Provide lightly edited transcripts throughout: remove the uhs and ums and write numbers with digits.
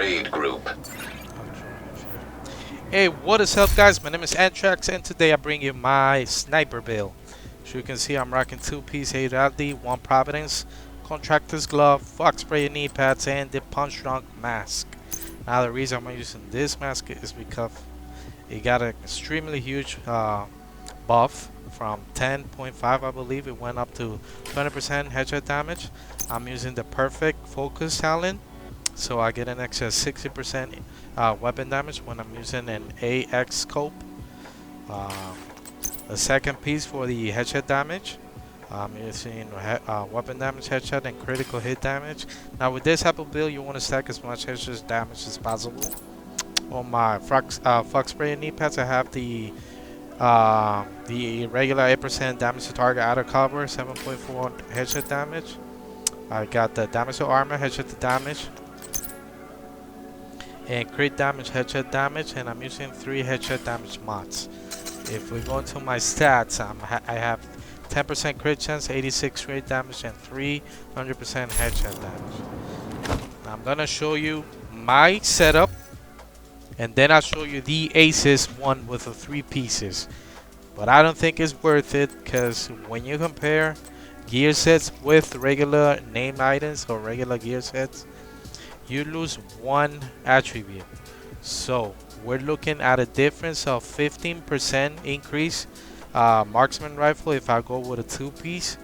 raid group. Hey, what is up, guys? My name is Antrax, and today I bring you my sniper build. As you can see, I'm rocking 2-piece 8LD, 1 Providence, Contractor's Glove, Fox Spray knee pads, and the Punch Drunk mask. Now, the reason I'm using this mask is because it got an extremely huge buff from 10.5, I believe it went up to 20% headshot damage. I'm using the perfect focus talent, so I get an extra 60% weapon damage when I'm using an AX scope. The second piece for the headshot damage, I'm using weapon damage, headshot, and critical hit damage. Now with this type of build, you want to stack as much headshot damage as possible. On my Fox Spray and knee pads, I have the regular 8% damage to target out of cover, 7.4 headshot damage. I got the damage to armor, headshot to damage, and crit damage, headshot damage, and I'm using 3 headshot damage mods. If we go into my stats, I have 10% crit chance, 86 crit damage, and 300% headshot damage. Now I'm gonna show you my setup, and then I'll show you the Aces one with the 3 pieces. But I don't think it's worth it, because when you compare gear sets with regular name items or regular gear sets, you lose 1 attribute. So we're looking at a difference of 15% increase marksman rifle if I go with a 2-piece,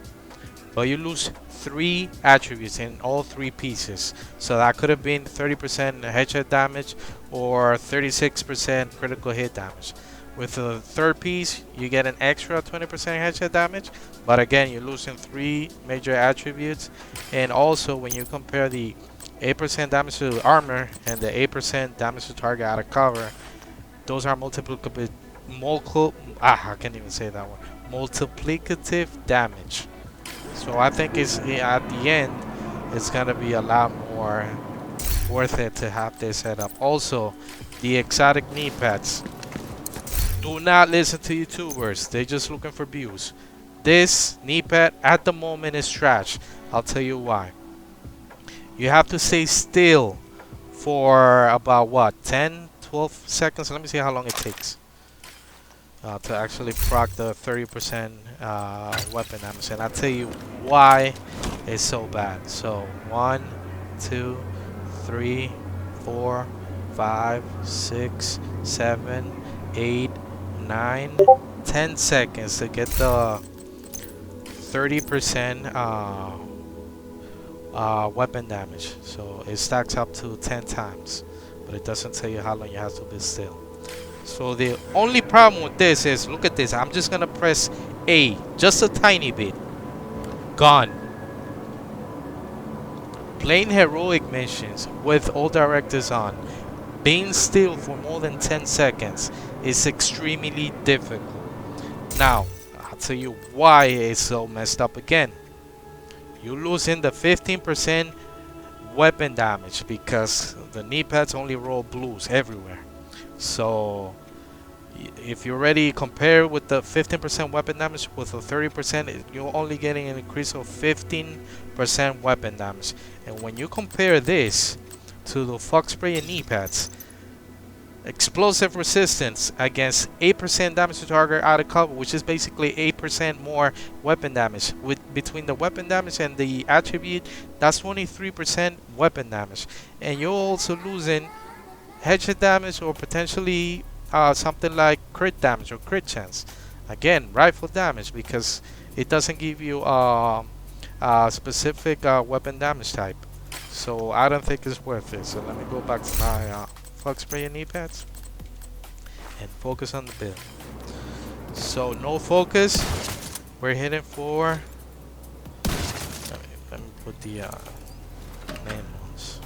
but you lose 3 attributes in all 3 pieces. So that could have been 30% headshot damage or 36% critical hit damage. With the 3rd piece, you get an extra 20% headshot damage, but again, you're losing 3 major attributes. And also, when you compare the 8% damage to armor and the 8% damage to target out of cover, those are multiplicative. I can't even say that one. Multiplicative damage. So I think it's at the end, it's gonna be a lot more worth it to have this set up. Also, the exotic knee pads. Do not listen to YouTubers. They're just looking for views. This knee pad at the moment is trash. I'll tell you why. You have to stay still for about what, 10, 12 seconds? Let me see how long it takes to actually proc the 30% weapon damage. And I'll tell you why it's so bad. So 1, 2, 3, 4, 5, 6, 7, 8, 9, 10 seconds to get the 30% weapon damage. So it stacks up to 10 times, but it doesn't tell you how long you have to be still. So the only problem with this is, look at this, I'm just gonna press A just a tiny bit, gone. Playing heroic missions with all directors on, being still for more than 10 seconds is extremely difficult. Now I'll tell you why it's so messed up again. You're losing the 15% weapon damage because the knee pads only roll blues everywhere. So if you already compare with the 15% weapon damage with the 30%, you're only getting an increase of 15% weapon damage. And when you compare this to the Fox Spray and knee pads, explosive resistance against 8% damage to target out of cover, which is basically 8% more weapon damage. With between the weapon damage and the attribute, that's 23% weapon damage, and you're also losing headshot damage or potentially something like crit damage or crit chance. Again, rifle damage, because it doesn't give you a specific weapon damage type. So I don't think it's worth it. So let me go back to my Fox Spray and knee pads and focus on the build. So no focus, we're hitting for, let me put the main ones.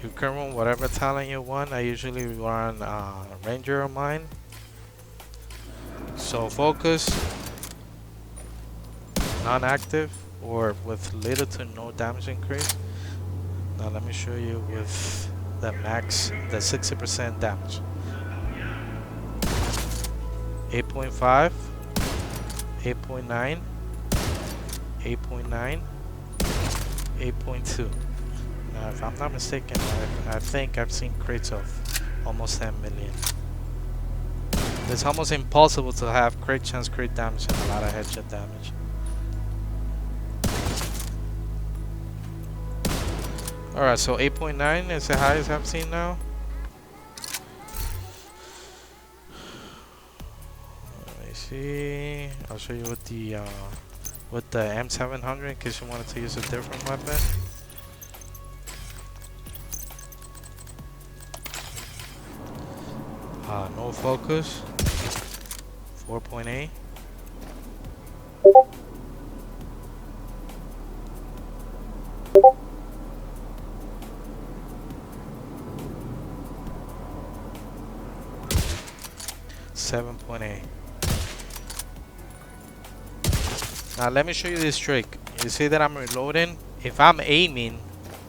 You can run whatever talent you want. I usually run Ranger on mine. So focus, non-active, or with little to no damage increase. Now let me show you with the max, the 60% damage. 8.5, 8.9, 8.9, 8.2. Now, if I'm not mistaken, I think I've seen crates of almost 10 million. It's almost impossible to have crit chance, crit damage, and a lot of headshot damage. Alright, so 8.9 is the highest I've seen now. Let me see. I'll show you with the M700 in case you wanted to use a different weapon. No focus. 4.8. Now let me show you this trick. You see that I'm reloading? If I'm aiming,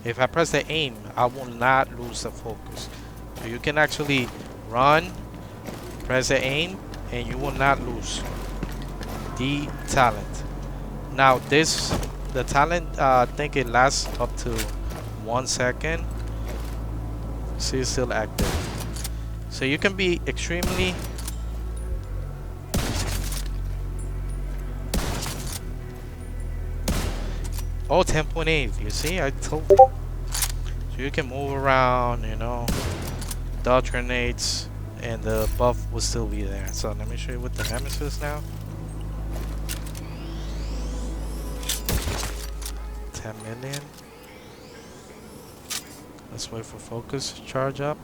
if I press the aim, I will not lose the focus. So you can actually run, press the aim, and you will not lose the talent. Now the talent, I think it lasts up to 1 second. See, it's still active. So you can be extremely Oh, 10.8. You see, I told you. So you can move around, you know, dodge grenades, and the buff will still be there. So let me show you with the Nemesis now. 10 million. Let's wait for focus to charge up.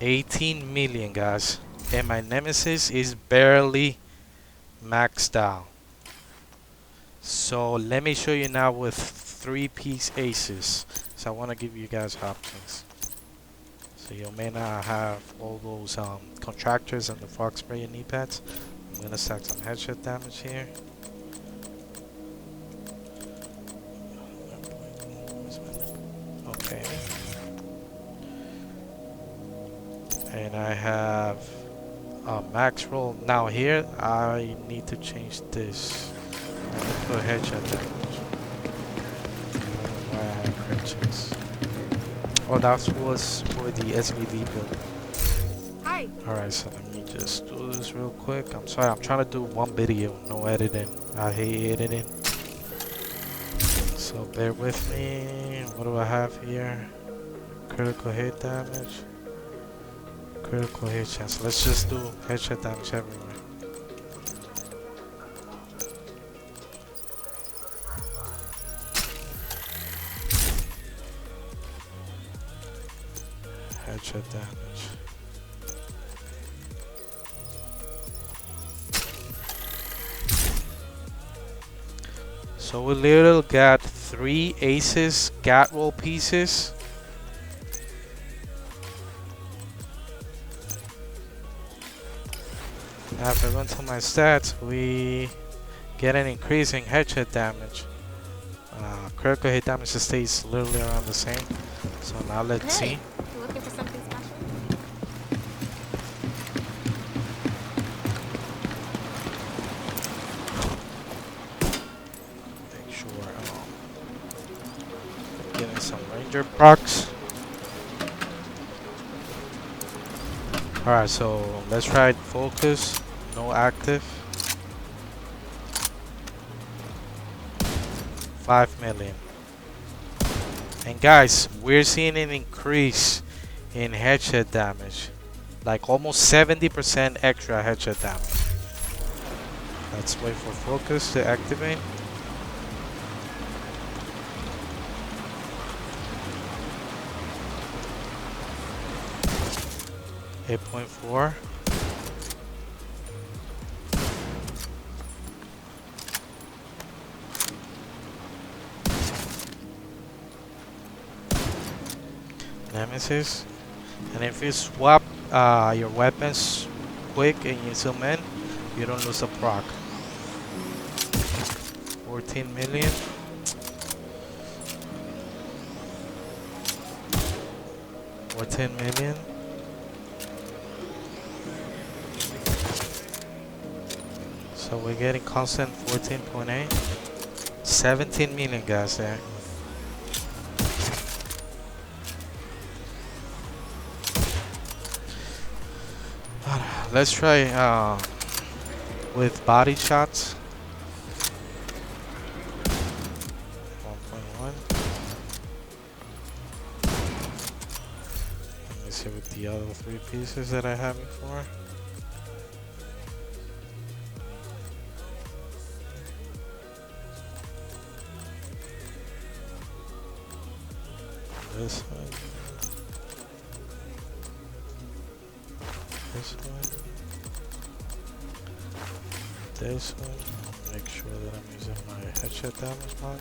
$18 million, guys. And my Nemesis is barely maxed out. So let me show you now with 3-piece aces. So I want to give you guys options. So you may not have all those contractors and the fog spray and knee pads. I'm gonna stack some headshot damage here. Okay. And I have max roll. Now here I need to change this. I'm gonna put headshot damage. Why I have crit chance. Oh, that was for the SVD build. Hi. Alright, so let me just do this real quick. I'm sorry, I'm trying to do one video, no editing. I hate editing. So bear with me. What do I have here? Critical hit damage. Critical hit chance. Let's just do headshot damage everywhere. Headshot damage. So we literally got 3 aces, gat roll pieces. Now if I go to my stats, we get an increasing headshot damage. Critical hit damage stays literally around the same. So now let's see. You looking for something special? Make sure getting some ranger procs. Alright, so let's try focus. No active. 5 million. And guys, we're seeing an increase in headshot damage. Like almost 70% extra headshot damage. Let's wait for focus to activate. .4. Nemesis. And if you swap your weapons quick and you zoom in, you don't lose a proc. 14 million. $14 million. So we're getting constant 14.8. 17 million guys there. Let's try with body shots. 1.1. Let me see with the other 3 pieces that I have before. This one. This one. This one. Make sure that I'm using my headshot damage mod.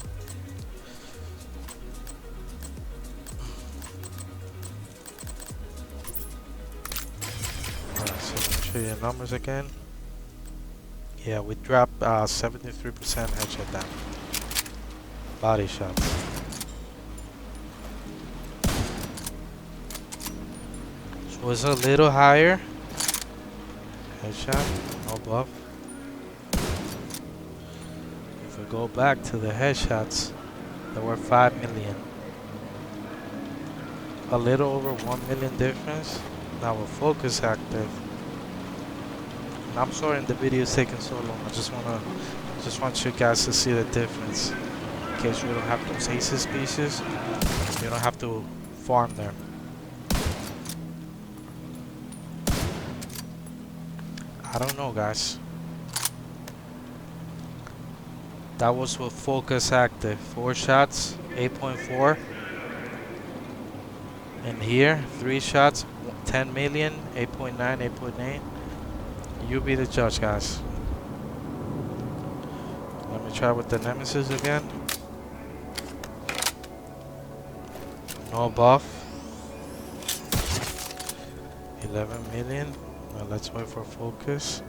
Alright, so let me show you the numbers again. Yeah, we dropped 73% headshot damage. Body shots. So it's a little higher. Headshot, no buff. If we go back to the headshots, there were 5 million. A little over 1 million difference. Now with focus active. And I'm sorry the video is taking so long. I just want you guys to see the difference. In case you don't have those aces pieces, you don't have to farm them. I don't know, guys. That was with focus active. 4 shots, 8.4. And here, 3 shots, 10 million, 8.9, 8.8. You be the judge, guys. Let me try with the Nemesis again. No buff. 11 million. Now let's wait for focus.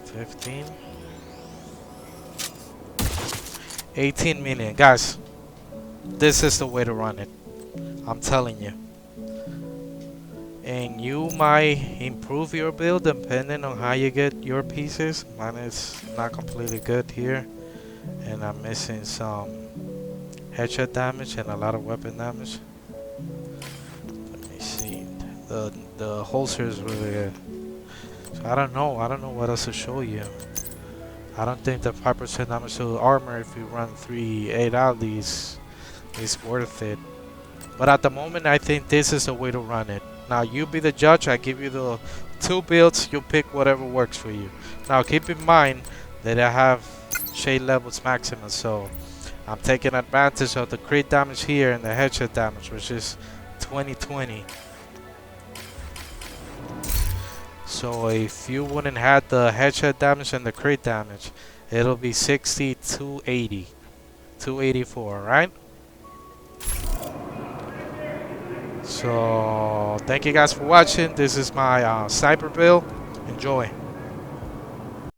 $15. 18 million. Guys, this is the way to run it. I'm telling you. And you might improve your build depending on how you get your pieces. Mine is not completely good here. And I'm missing some headshot damage and a lot of weapon damage. Let me see. The holster is really good. So I don't know what else to show you. I don't think the 5% damage to armor if you run 3 8 alleys is worth it. But at the moment I think this is the way to run it. Now you be the judge. I give you the 2 builds. You pick whatever works for you. Now keep in mind that I have shade levels maximum, so I'm taking advantage of the crit damage here and the headshot damage, which is 20/20. So if you wouldn't have the headshot damage and the crit damage, it'll be 60 280 284, right? So thank you guys for watching. This is my sniper build. Enjoy.